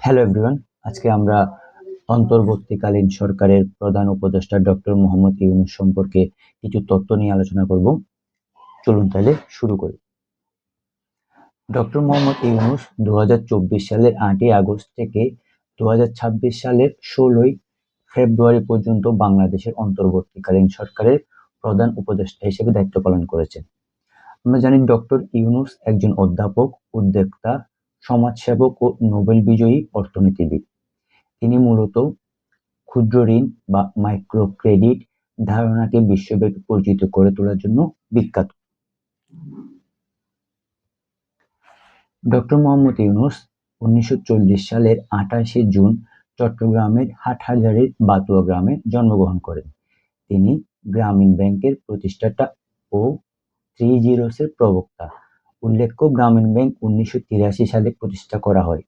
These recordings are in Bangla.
হ্যালো এভরিওয়ান, আজকে আমরা অন্তর্বর্তীকালীন সরকারের প্রধান উপদেষ্টা ডক্টর মোহাম্মদ ইউনূস সম্পর্কে কিছু তথ্য নিয়ে আলোচনা করব। চলুন তাহলে শুরু করি। ডক্টর মোহাম্মদ ইউনূস 2024 সালের 8ই আগস্ট থেকে 2026 সালের 16ই ফেব্রুয়ারি পর্যন্ত বাংলাদেশের অন্তর্বর্তীকালীন সরকারের প্রধান উপদেষ্টা হিসেবে দায়িত্ব পালন করেছেন। আমরা জানি ডক্টর ইউনূস একজন অধ্যাপক, উদ্যোক্তা, সমাজসেবক ও নোবেল বিজয়ী অর্থনীতিবিদ। তিনি মূলত ক্ষুদ্র ঋণ বা মাইক্রো ক্রেডিট ধারণাকে বিশ্বব্যাপী পরিচিত করে তোলার জন্য বিখ্যাত। ডক্টর মোহাম্মদ ইউনূস 1940 সালের 28শে জুন চট্টগ্রামের হাটহাজারীর বাতুয়া গ্রামে জন্মগ্রহণ করেন। তিনি গ্রামীণ ব্যাংকের প্রতিষ্ঠাতা ও 3 জিরোসের প্রবক্তা। উল্লেখ্য, গ্রামীণ ব্যাংক 1983 সালে প্রতিষ্ঠা করা হয়।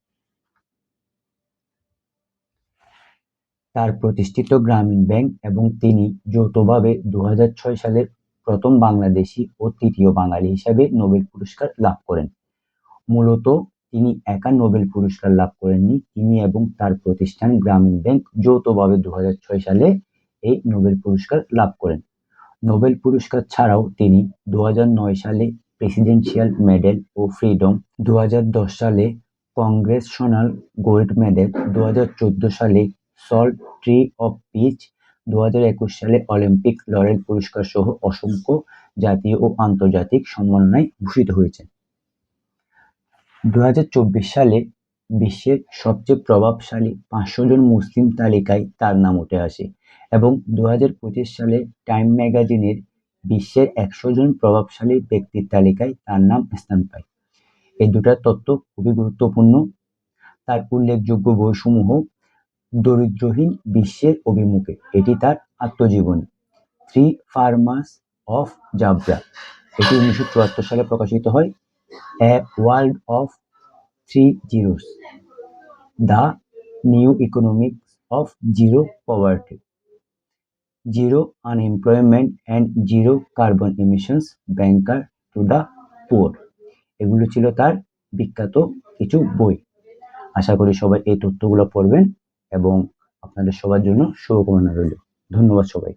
তার প্রতিষ্ঠিত গ্রামীণ ব্যাংক এবং তিনি যৌথভাবে 2006 সালে প্রথম বাংলাদেশী ও তৃতীয় বাঙালি হিসাবে নোবেল পুরস্কার লাভ করেন। মূলত তিনি একা নোবেল পুরস্কার লাভ করেননি, তিনি এবং তার প্রতিষ্ঠান গ্রামীণ ব্যাংক যৌথভাবে 2006 সালে এই নোবেল পুরস্কার লাভ করেন। নোবেল পুরস্কার ছাড়াও তিনি 2009 সালে প্রেসিডেন্সিয়াল মেডেল ও ফ্রিডম, 2010 সালে কংগ্রেসশনাল গোল্ড মেডেল, 2014 সালে সল্ট ট্রি অফ পিস, 2021 সালে অলিম্পিক লরেল পুরস্কার সহ অসংখ্য জাতীয় ও আন্তর্জাতিক সম্মাননায় ভূষিত হয়েছেন। 2024 সালে বিশ্বের সবচেয়ে প্রভাবশালী 500 জন মুসলিম তালিকায় তার নাম উঠে আসে এবং 2025 সালে টাইম ম্যাগাজিনের বিশ্বের 100 জন প্রভাবশালী ব্যক্তির তালিকায় তার নাম স্থান পায়। এই দুটা তথ্য খুবই গুরুত্বপূর্ণ। তার উল্লেখযোগ্য বইসমূহ: দরিদ্রহীন বিশ্বের অভিমুখে, এটি তার আত্মজীবনী; 3 ফার্মার্স অফ জাবরা, এটি 1974 সালে প্রকাশিত হয়; a world of 3 zeros, the new economics of zero poverty, zero unemployment and zero carbon emissions, banker to the poor. এগুলো ছিল তার বিখ্যাত কিছু বই। আশা করি সবাই এই তথ্যগুলো পড়বেন এবং আপনাদের সবার জন্য শুভকামনা রইল। ধন্যবাদ সবাই।